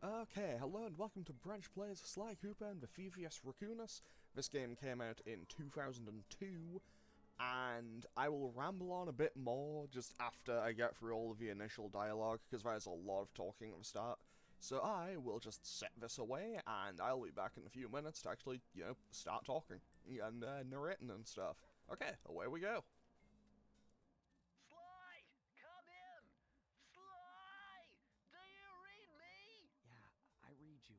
Okay, hello and welcome to Branch Plays Sly Cooper and the Thievius Raccoonus. This game came out in 2002, and I will ramble on a bit more just after I get through all of the initial dialogue, because there's a lot of talking at the start. So I will just set this away, and I'll be back in a few minutes to actually, start talking and narrating and stuff. Okay, away we go. Sly! Come in! Sly! Do you read me? Yeah, I read you.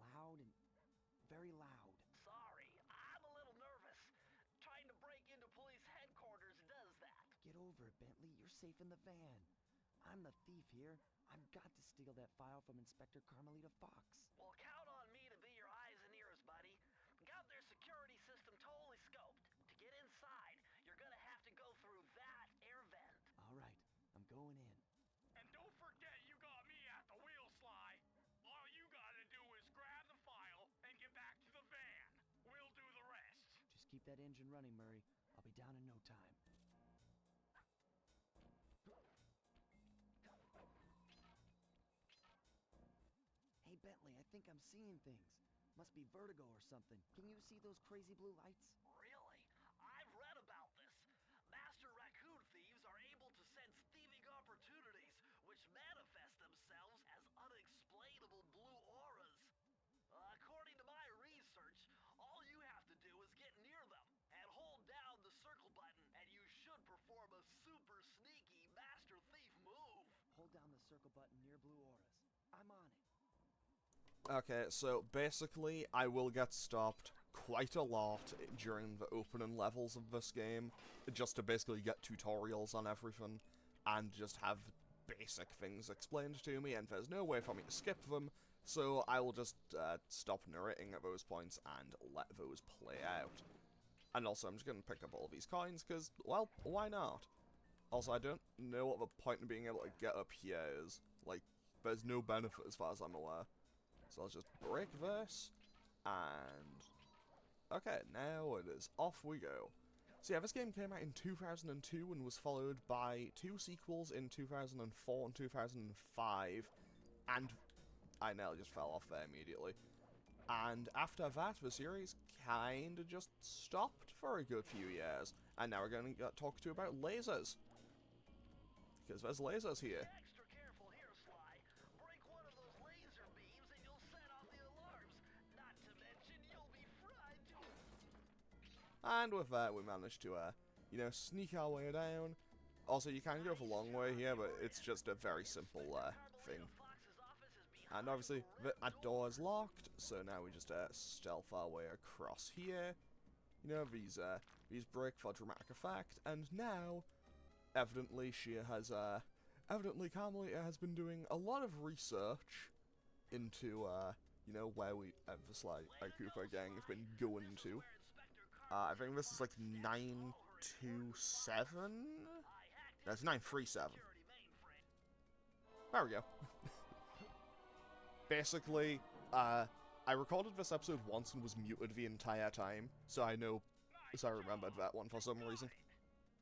Loud and very loud. Sorry, I'm a little nervous. Trying to break into police headquarters does that. Get over it, Bentley. You're safe in the van. I'm the thief here. I've got to steal that file from Inspector Carmelita Fox. Well, count on me to be your eyes and ears, buddy. Got their security system totally scoped. To get inside, you're gonna have to go through that air vent. All right, I'm going in. And don't forget you got me at the wheel, Sly. All you gotta do is grab the file and get back to the van. We'll do the rest. Just keep that engine running, Murray. I'll be down in no time. Hey, Bentley, I think I'm seeing things. Must be vertigo or something. Can you see those crazy blue lights? Really? I've read about this. Master raccoon thieves are able to sense thieving opportunities, which manifest themselves as unexplainable blue auras. According to my research, all you have to do is get near them and hold down the circle button, and you should perform a super sneaky master thief move. Hold down the circle button near blue auras. I'm on it. Okay, so basically, I will get stopped quite a lot during the opening levels of this game, just to basically get tutorials on everything, and just have basic things explained to me, and there's no way for me to skip them, so I will just stop narrating at those points and let those play out. And also, I'm just going to pick up all these coins, because, well, why not? Also, I don't know what the point of being able to get up here is. Like, there's no benefit as far as I'm aware. So I'll just break this, and... okay, now it is off we go. So yeah, this game came out in 2002 and was followed by two sequels in 2004 and 2005, and I nearly just fell off there immediately. And after that, the series kinda just stopped for a good few years, and now we're going to talk to you about lasers. Because there's lasers here. Extra careful here, Sly. Break one of those laser beams and you'll set off the alarms. Not to mention you'll be fried to... And with that, we managed to, sneak our way down. Also, you can go the long way here, but it's just a very simple, thing. And obviously, that door is locked, so now we just, stealth our way across here. You know, these break for dramatic effect, and now, evidently, evidently Carmelita has been doing a lot of research into, where the Sly Cooper gang have been going to. I think this is like 927? That's 937. There we go. Basically, I recorded this episode once and was muted the entire time, so I remembered that one for some reason.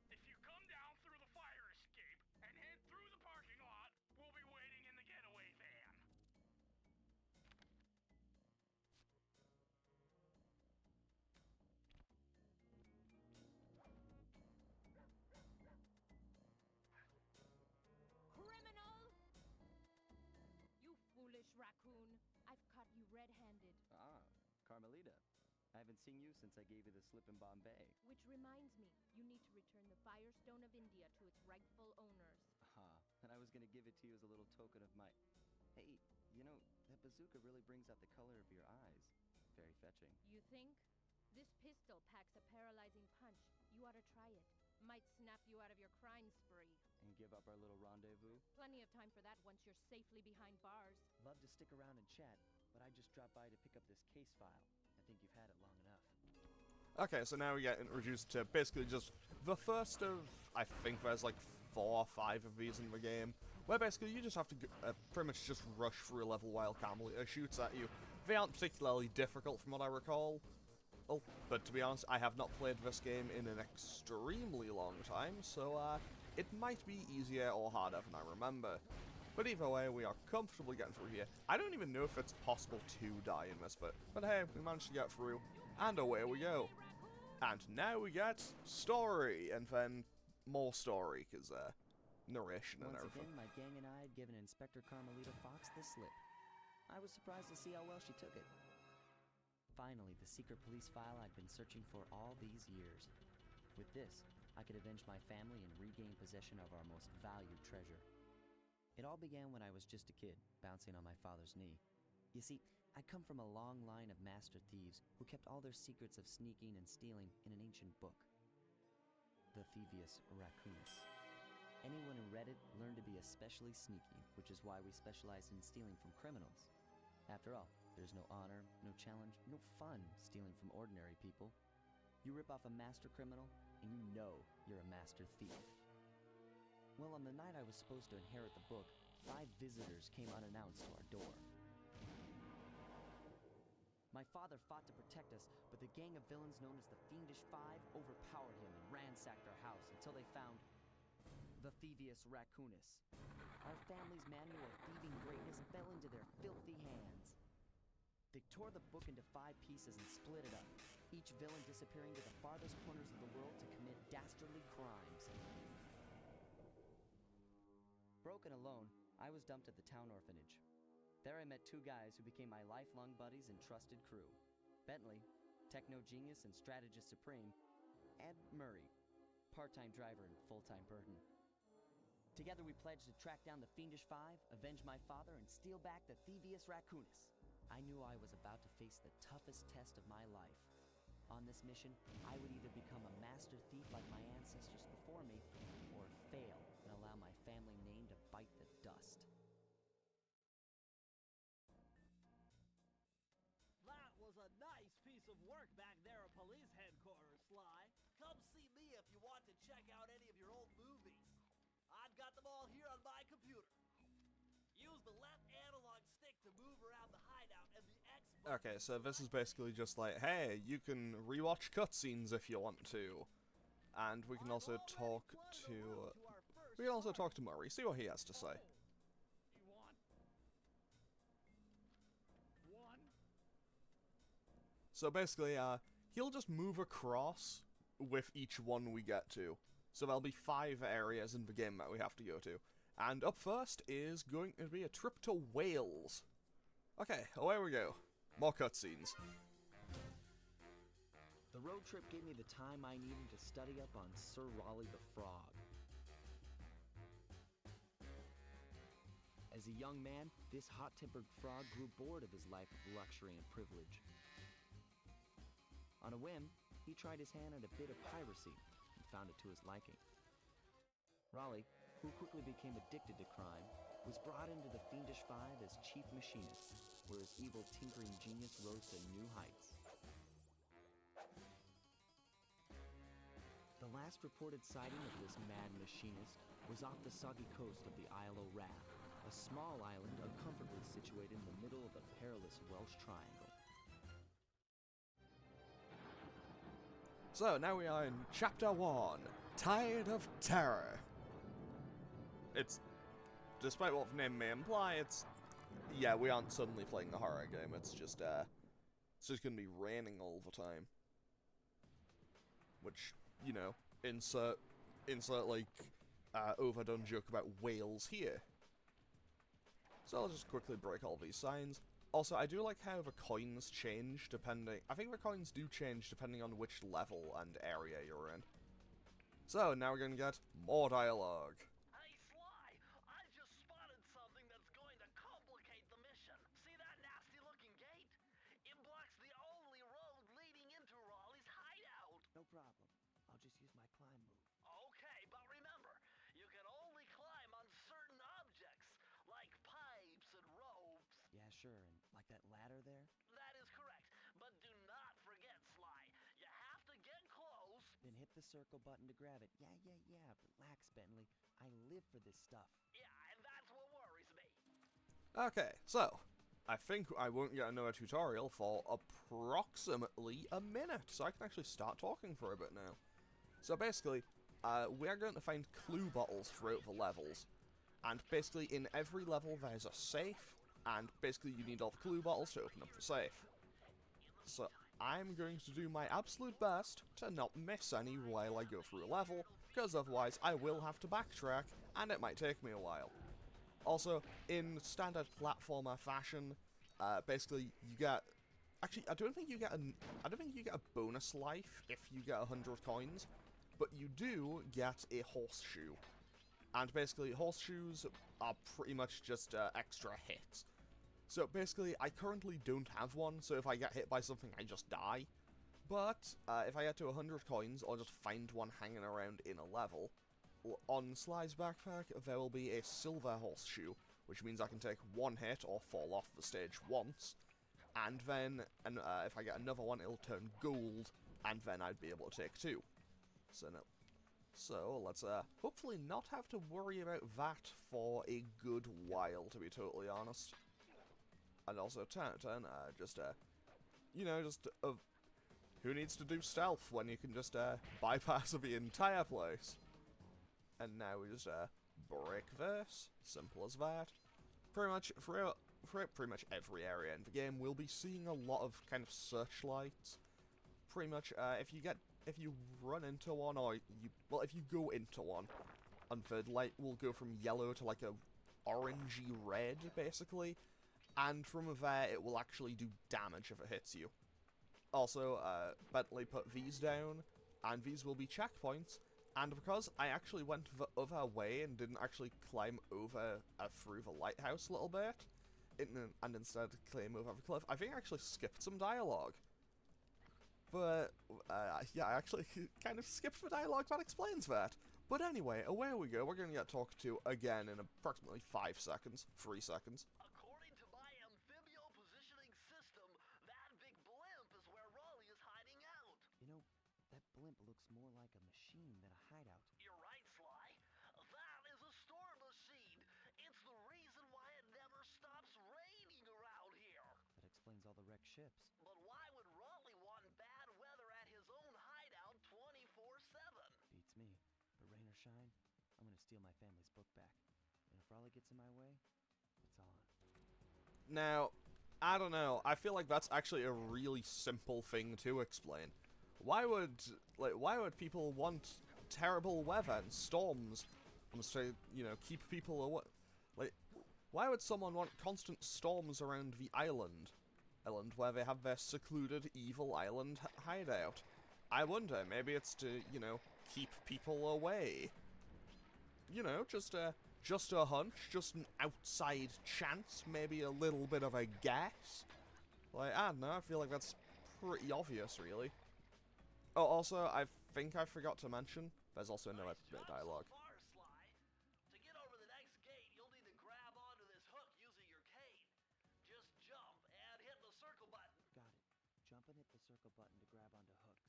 If you come down through the fire escape and head through the parking lot, we'll be waiting in the getaway van. Criminal! You foolish raccoon. I've caught you red-handed. Ah, Carmelita. I haven't seen you since I gave you the slip in Bombay. Which reminds me, you need to return the Firestone of India to its rightful owners. Ah, and I was gonna give it to you as a little token of my... Hey, that bazooka really brings out the color of your eyes. Very fetching. You think? This pistol packs a paralyzing punch. You ought to try it. Might snap you out of your crime spree. And give up our little rendezvous? Plenty of time for that once you're safely behind bars. Love to stick around and chat, but I just dropped by to pick up this case file. I think you've had it long enough. Okay, so now we get introduced to basically just the first of, I think there's like 4 or 5 of these in the game, where basically you just have to pretty much just rush through a level while Carmelita shoots at you. They aren't particularly difficult from what I recall. Well, but to be honest, I have not played this game in an extremely long time, so it might be easier or harder than I remember. But either way, we are comfortably getting through here. I don't even know if it's possible to die in this bit, but hey, we managed to get through, and away we go. And now we get story, and then more story, because narration and Once everything. again, my gang and I had given Inspector Carmelita Fox the slip. I was surprised to see how well she took it. Finally, the secret police file I'd been searching for all these years. With this, I could avenge my family and regain possession of our most valued treasure. It all began when I was just a kid, bouncing on my father's knee. You see, I'd come from a long line of master thieves who kept all their secrets of sneaking and stealing in an ancient book. The Thievius Raccoonus. Anyone who read it learned to be especially sneaky, which is why we specialized in stealing from criminals. After all, there's no honor, no challenge, no fun stealing from ordinary people. You rip off a master criminal, and you know you're a master thief. Well, on the night I was supposed to inherit the book, 5 visitors came unannounced to our door. My father fought to protect us, but the gang of villains known as the Fiendish Five overpowered him and ransacked our house until they found the Thievius Raccoonus. Our family's manual of thieving greatness fell into their filthy hands. They tore the book into 5 pieces and split it up, each villain disappearing to the farthest corners of the world to commit dastardly crimes. Broken alone, I was dumped at the town orphanage. There I met 2 guys who became my lifelong buddies and trusted crew. Bentley, techno genius and strategist supreme, and Murray, part-time driver and full-time burden. Together we pledged to track down the Fiendish Five, avenge my father, and steal back the Thievius Raccoonus. I knew I was about to face the toughest test of my life. On this mission, I would either become a master thief like my ancestors before me, or fail and allow my family name to bite the dust. That was a nice piece of work back there at police headquarters, Sly. Come see me if you want to check out any of your old movies. I've got them all here on my computer. Use the left analog stick to move around the hideout and the X button. Okay, so this is basically just like, hey, you can rewatch cutscenes if you want to. And we can also talk to... we can also talk to Murray, see what he has to say. You want one? So basically, he'll just move across with each one we get to. So there'll be 5 areas in the game that we have to go to. And up first is going to be a trip to Wales. Okay, away we go. More cutscenes. The road trip gave me the time I needed to study up on Sir Raleigh the Frog. As a young man, this hot-tempered frog grew bored of his life of luxury and privilege. On a whim, he tried his hand at a bit of piracy and found it to his liking. Raleigh, who quickly became addicted to crime, was brought into the Fiendish Five as chief machinist, where his evil tinkering genius rose to new heights. The last reported sighting of this mad machinist was off the soggy coast of the Isle of Wrath, a small island uncomfortably situated in the middle of the perilous Welsh Triangle. So, now we are in Chapter 1, Tide of Terror. It's, despite what the name may imply, it's, yeah, we aren't suddenly playing a horror game, it's just gonna be raining all the time. Which, you know, insert like, overdone joke about Wales here. So I'll just quickly break all these signs. Also, I do like how the coins change depending... I think the coins do change depending on which level and area you're in. So, now we're gonna get more dialogue. Hey, Sly, I just spotted something that's going to complicate the mission. See that nasty-looking gate? It blocks the only road leading into Raleigh's hideout. No problem. I'll just use my climb move. Okay, but remember, you can only climb on certain objects, like pipes and ropes. Yeah, sure, and like that ladder there? That is correct, but do not forget, Sly. You have to get close. Then hit the circle button to grab it. Yeah. Relax, Bentley. I live for this stuff. Yeah, and that's what worries me. Okay, so, I think I won't get another tutorial for approximately a minute, so I can actually start talking for a bit now. So basically, we are going to find clue bottles throughout the levels. And basically, in every level, there's a safe, and basically you need all the clue bottles to open up the safe. So, I'm going to do my absolute best to not miss any while I go through a level, because otherwise I will have to backtrack, and it might take me a while. Also, in standard platformer fashion, basically you get... Actually, I don't think you get a bonus life if you get 100 coins, but you do get a horseshoe. And basically, horseshoes are pretty much just extra hits. So basically, I currently don't have one, so if I get hit by something, I just die. But if I get to 100 coins, or just find one hanging around in a level, on Sly's backpack, there will be a silver horseshoe, which means I can take one hit or fall off the stage once, and then if I get another one, it'll turn gold, and then I'd be able to take two. So no. So let's hopefully not have to worry about that for a good while, to be totally honest. And also, who needs to do stealth when you can just bypass the entire place? And now we just break this. Simple as that. Pretty much throughout pretty much every area in the game, we'll be seeing a lot of kind of searchlights. Pretty much, if you run into one, or if you go into one, and the light will go from yellow to like a orangey red, basically. And from there, it will actually do damage if it hits you. Also, Bentley put these down, and these will be checkpoints. And because I actually went the other way and didn't actually climb over through the lighthouse a little bit, and instead climb over the cliff, I think I actually skipped some dialogue. But, yeah, I actually kind of skipped the dialogue that explains that. But anyway, away we go. We're going to get talked to again in approximately 5 seconds. 3 seconds. According to my amphibio positioning system, that big blimp is where Raleigh is hiding out. You know, that blimp looks more like a machine than a hideout. You're right, Sly. That is a storm machine. It's the reason why it never stops raining around here. That explains all the wrecked ships. But why would Raleigh want bad weather at his own hideout 24/7? Beats me. But rain or shine, I'm gonna steal my family's book back. And if Raleigh gets in my way, it's on. Now, I don't know. I feel like that's actually a really simple thing to explain. Why would people want terrible weather and storms and say, keep people away? Like, why would someone want constant storms around the island where they have their secluded evil island hideout? I wonder, maybe it's to, keep people away. Just a hunch, just an outside chance, maybe a little bit of a guess. Like, I don't know, I feel like that's pretty obvious, really. Oh, also, I think I forgot to mention, there's also no bit of dialogue. So far, Sly. To get over the next gate, you'll need to grab onto this hook using your cane. Just jump and hit the circle button. Got it. Jump and hit the circle button to grab onto hooks.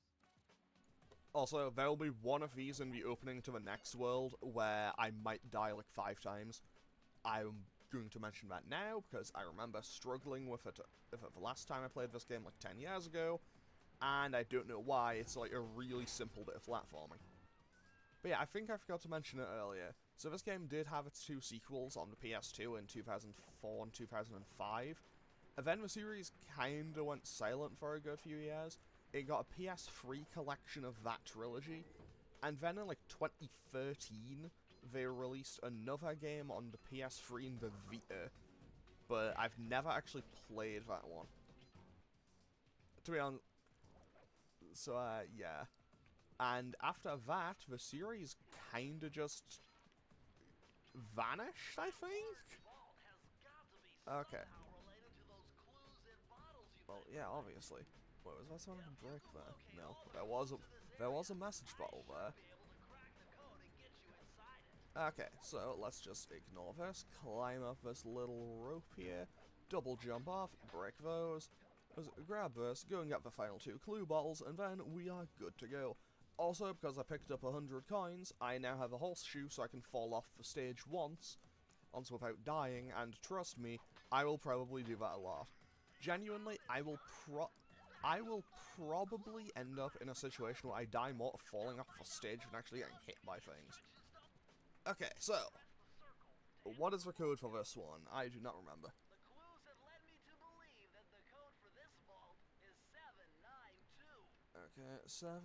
Also, there will be one of these in the opening to the next world where I might die like 5 times. I'm going to mention that now because I remember struggling with it the last time I played this game like 10 years ago, and I don't know why. It's like a really simple bit of platforming. But yeah, I think I forgot to mention it earlier. So this game did have its 2 sequels on the PS2 in 2004 and 2005. And then the series kinda went silent for a good few years. It got a PS3 collection of that trilogy, and then in like 2013, they released another game on the PS3 and the Vita, but I've never actually played that one. To be honest, so yeah. And after that, the series kinda just vanished, I think? Vault has got to be Okay. somehow related to those clues in bottles you Well, picked yeah, up. obviously. Wait, was that someone to break there? No, there was a message bottle there. Be able to crack the code and get you inside it. Okay, so let's just ignore this, climb up this little rope here, double jump off, break those, grab this, go and get the final 2 clue bottles, and then we are good to go. Also, because I picked up 100 coins, I now have a horseshoe so I can fall off the stage once without dying, and trust me, I will probably do that a lot. Genuinely, I will probably end up in a situation where I die more of falling off the stage than actually getting hit by things. Okay, so what is the code for this one? I do not remember. The clues have led me to believe that the code for this vault is 792. Okay, 7,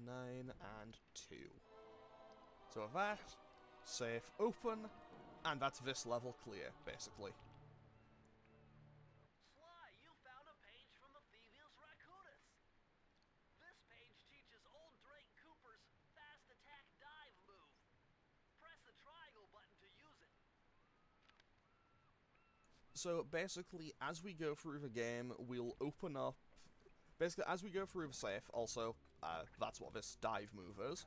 9, and 2. So with that, safe open, and that's this level clear, basically. Sly, you found a page from the Thievius Raccoonus. This page teaches old Drake Cooper's fast attack dive move. Press the triangle button to use it. So basically, as we go through the game, we'll open up... Basically, as we go through the safe, also, that's what this dive move is.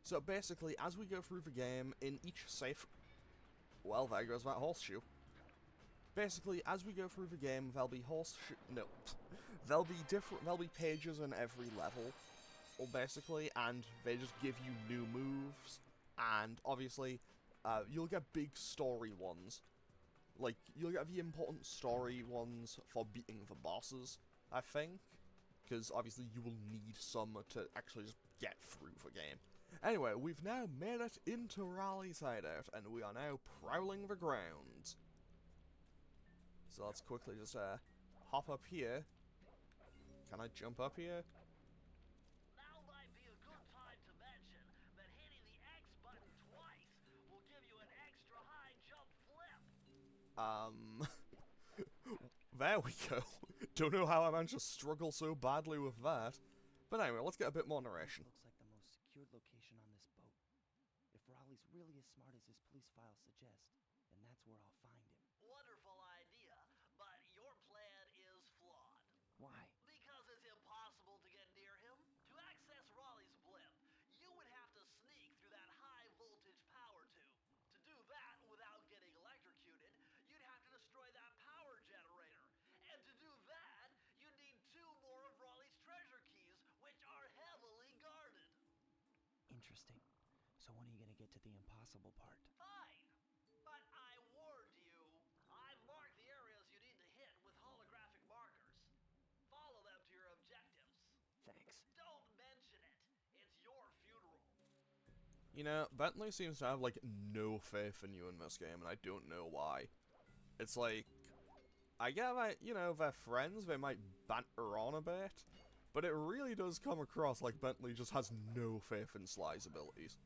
So basically, as we go through the game, in each safe... Well, there goes that horseshoe. Basically, as we go through the game, there'll be there'll be pages in every level, or basically, and they just give you new moves, and obviously, you'll get big story ones. Like, you'll get the important story ones for beating the bosses, I think, because obviously you will need some to actually just get through the game. Anyway, we've now made it into Raleigh's hideout, and we are now prowling the grounds. So let's quickly just hop up here. Can I jump up here? Now might be a good time to mention that hitting the X button twice will give you an extra high jump flip. There we go. Don't know how I managed to struggle so badly with that. But anyway, let's get a bit more narration. Looks like the most secured location on this boat. If Raleigh's really as smart as his police files suggest, then that's where I'll find him. Wonderful idea, but your plan is flawed. Why? Because it's impossible to get near him. To access Raleigh's blimp, you would have to sneak through that high voltage power tube. To do that without getting electrocuted, you'd have to destroy that power generator. And to do that, you need 2 more of Raleigh's treasure keys, which are heavily guarded. Interesting. So when are you gonna get to the impossible part? Fine, but I warned you. I've marked the areas you need to hit with holographic markers. Follow them to your objectives. Thanks. Don't mention it. It's your funeral. You know, Bentley seems to have, like, no faith in you in this game, and I don't know why. It's like, I get that, you know, they're friends, they might banter on a bit, but it really does come across like Bentley just has no faith in Sly's abilities.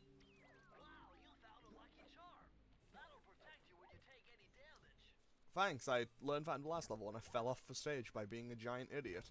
Wow, you found a lucky charm. That'll protect you when you take any damage. Thanks, I learned that in the last level and I fell off the stage by being a giant idiot.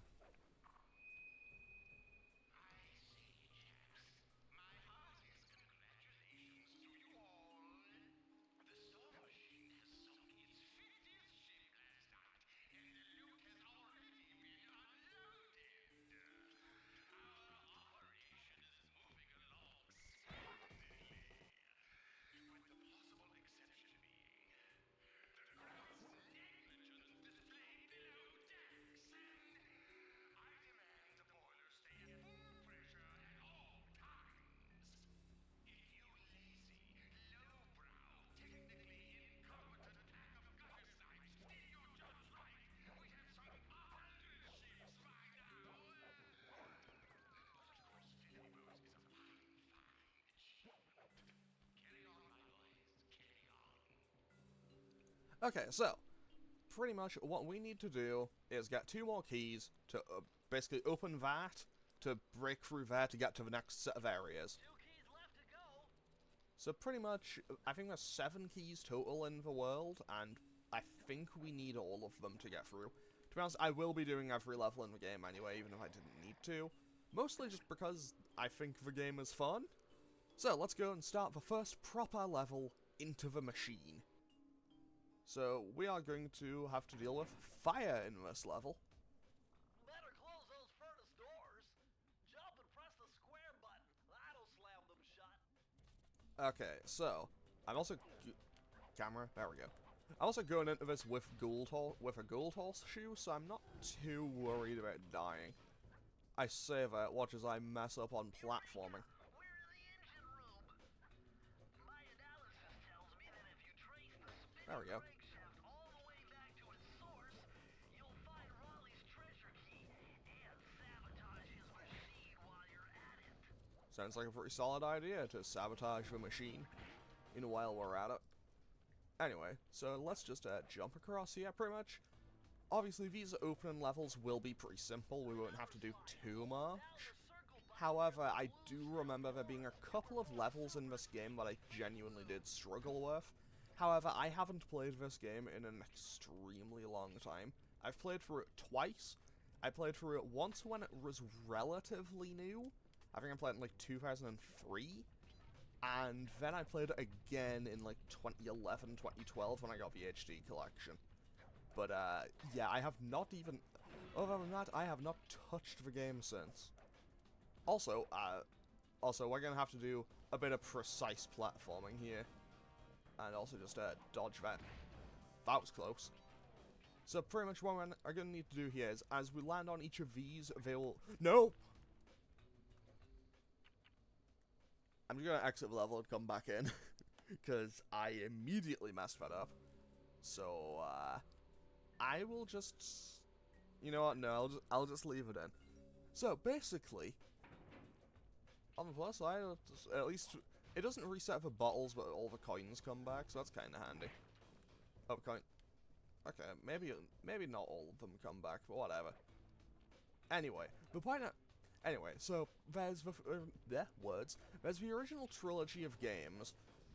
Okay, so, pretty much what we need to do is get 2 more keys to basically open that, to break through there to get to the next set of areas. 2 keys left to go. So pretty much, I think there's 7 keys total in the world, and I think we need all of them to get through. To be honest, I will be doing every level in the game anyway, even if I didn't need to. Mostly just because I think the game is fun. So, let's go and start the first proper level into the machine. So, we are going to have to deal with fire in this level. Better close those furnace doors. Jump and press the square button. That'll slam them shut. Okay, so, I'm also... Camera, there we go. I'm also going into this with a gold horseshoe, so I'm not too worried about dying. I say that, watch as I mess up on platforming. We're in the engine room. My analysis tells me that if you trace the There we spinning go. crankshaft all the way back to its source, you'll find Raleigh's treasure key and sabotage his machine while you're at it. Sounds like a pretty solid idea to sabotage the machine while we're at it. Anyway, so let's just jump across here, pretty much. Obviously, these opening levels will be pretty simple. We won't have to do too much. However, I do remember there being a couple of levels in this game that I genuinely did struggle with. However, I haven't played this game in an extremely long time. I've played through it twice. I played through it once when it was relatively new. I think I played it in like 2003. And then I played it again in like 2011, 2012 when I got the HD collection. But yeah, I have not even... Other than that, I have not touched the game since. Also, we're gonna have to do a bit of precise platforming here. And also just dodge that. That was close. So pretty much what we're gonna need to do here is, as we land on each of these, they will... No! I'm just gonna exit the level and come back in. Because I immediately messed that up. So, I will just... You know what? No, I'll just leave it in. So, basically... On the plus side, at least it doesn't reset the bottles, but all the coins come back, so that's kind of handy. Oh, coin. Okay, maybe not all of them come back, but whatever. Anyway, the point. Anyway, so there's the There's the original trilogy of games.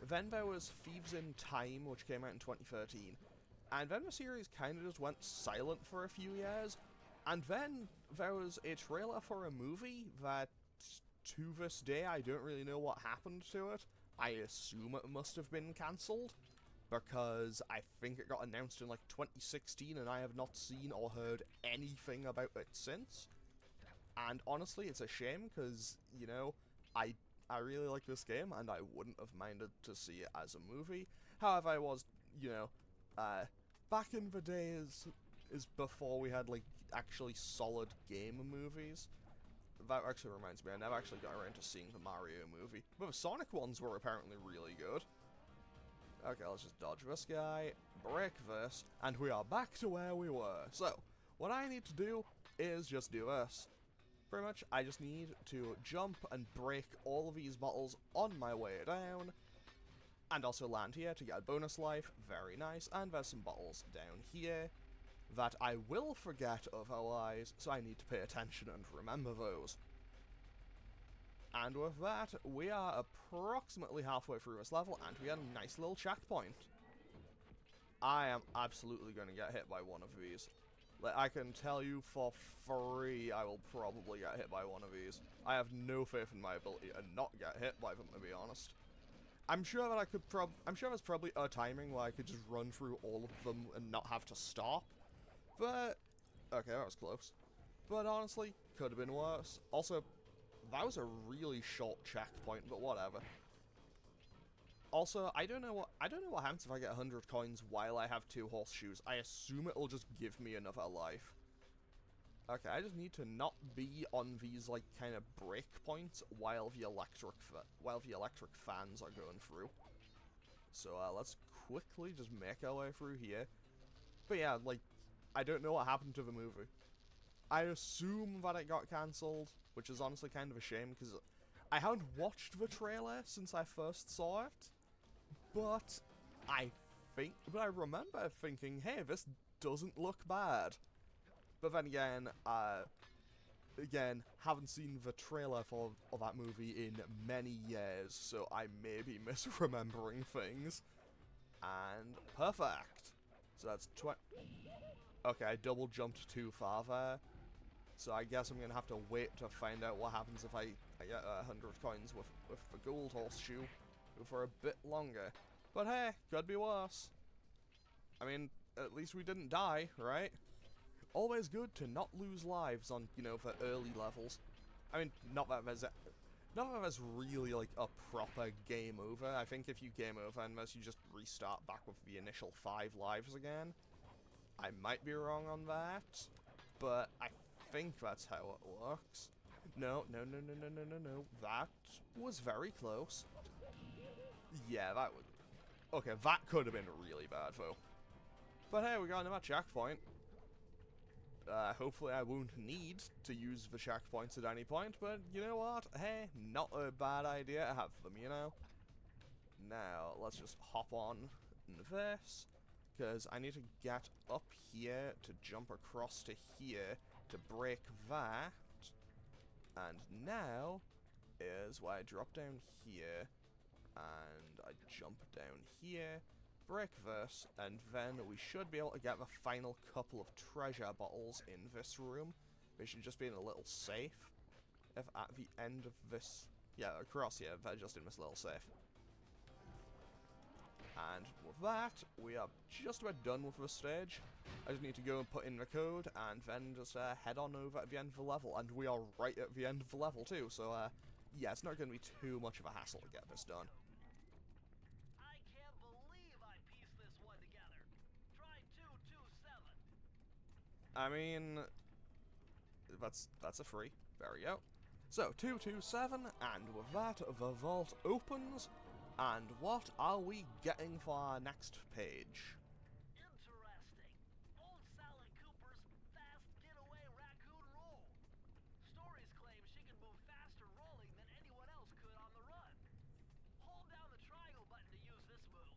Then there was Thieves in Time, which came out in 2013, and then the series kind of just went silent for a few years. And then there was a trailer for a movie that, to this day, I don't really know what happened to it. I assume it must have been cancelled, because I think it got announced in like 2016 and I have not seen or heard anything about it since. And honestly, it's a shame, because, you know, I really like this game and I wouldn't have minded to see it as a movie. However, I was, you know, back in the days is before we had like actually solid game movies. That actually reminds me, I never actually got around to seeing the Mario movie. But the Sonic ones were apparently really good. Okay, let's just dodge this guy, break this, and we are back to where we were. So, what I need to do is just do this. Pretty much, I just need to jump and break all of these bottles on my way down. And also land here to get a bonus life, very nice. And there's some bottles down here that I will forget otherwise, so I need to pay attention and remember those. And with that, we are approximately halfway through this level, and we got a nice little checkpoint. I am absolutely going to get hit by one of these. Like, I can tell you for free, I will probably get hit by one of these. I have no faith in my ability to not get hit by them, to be honest. I'm sure that I could I'm sure there's probably a timing where I could just run through all of them and not have to stop. But, okay, that was close. But honestly, could have been worse. Also, that was a really short checkpoint, but whatever. Also, I don't know what happens if I get 100 coins while I have 2 horseshoes. I assume it'll just give me another life. Okay, I just need to not be on these, like, kind of break points while the electric fans are going through. So, let's quickly just make our way through here. But yeah, like, I don't know what happened to the movie. I assume that it got cancelled, which is honestly kind of a shame, because I haven't watched the trailer since I first saw it. But I remember thinking, hey, this doesn't look bad. But then again, haven't seen the trailer for that movie in many years, so I may be misremembering things. And perfect. So that's okay, I double jumped too far there. So I guess I'm gonna have to wait to find out what happens if I get 100 coins with the gold horseshoe for a bit longer. But hey, could be worse. I mean, at least we didn't die, right? Always good to not lose lives on, you know, the early levels. I mean, not that there's really, like, a proper game over. I think if you game over unless you just restart back with the initial 5 lives again. I might be wrong on that, but I think that's how it works. No. That was very close. Yeah, that would... Okay, that could have been really bad, though. But hey, we got another checkpoint. Hopefully I won't need to use the checkpoints at any point, but you know what? Hey, not a bad idea to have them, you know? Now, let's just hop on this, because I need to get up here to jump across to here to break that. And now is where I drop down here, and I jump down here, break this, and then we should be able to get the final couple of treasure bottles in this room. They should just be in a little safe. If at the end of this... Yeah, across here, they're just in this little safe. And with that, we are just about done with this stage. I just need to go and put in the code, and then just head on over at the end of the level. And we are right at the end of the level too, so yeah, it's not going to be too much of a hassle to get this done. I can't believe I pieced this one together. Try 227. I mean, that's a free. There we go. So, 227, and with that, the vault opens. And what are we getting for our next page? Interesting. Old Sally Cooper's fast getaway raccoon roll. Stories claim she can move faster rolling than anyone else could on the run. Hold down the triangle button to use this move.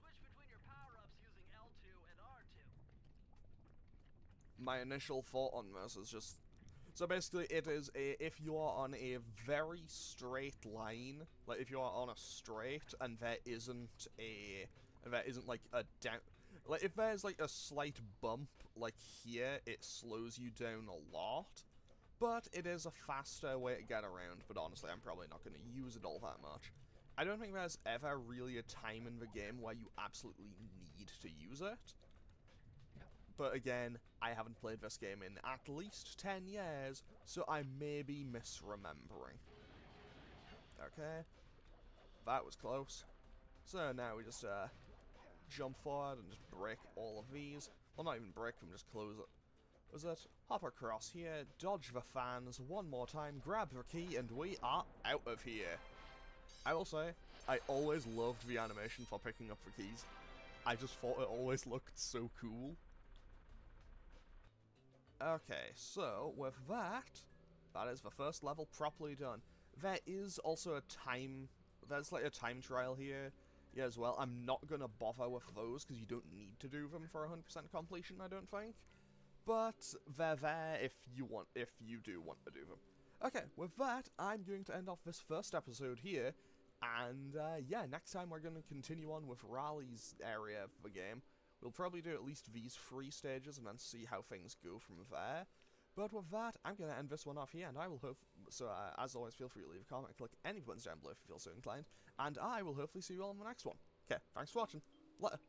Switch between your power-ups using L2 and R2. My initial thought on this is just... So basically, it is if you are on a very straight line, like if you are on a straight and there isn't like a down, like if there's like a slight bump like here, it slows you down a lot. But it is a faster way to get around. But honestly, I'm probably not going to use it all that much. I don't think there's ever really a time in the game where you absolutely need to use it. But again, I haven't played this game in at least 10 years, so I may be misremembering. Okay. That was close. So now we just jump forward and just break all of these. Well, not even break them, just close it. Was it? Hop across here, dodge the fans one more time, grab the key, and we are out of here. I will say, I always loved the animation for picking up the keys. I just thought it always looked so cool. Okay, so with that, that is the first level properly done. There is also a time, there's like a time trial here as well. I'm not going to bother with those because you don't need to do them for 100% completion, I don't think. But they're there if you do want to do them. Okay, with that, I'm going to end off this first episode here. And yeah, next time we're going to continue on with Raleigh's area of the game. We'll probably do at least these 3 stages and then see how things go from there. But with that, I'm going to end this one off here, and I will hope... So, as always, feel free to leave a comment, click any buttons down below if you feel so inclined, and I will hopefully see you all in the next one. Okay, thanks for watching. Later.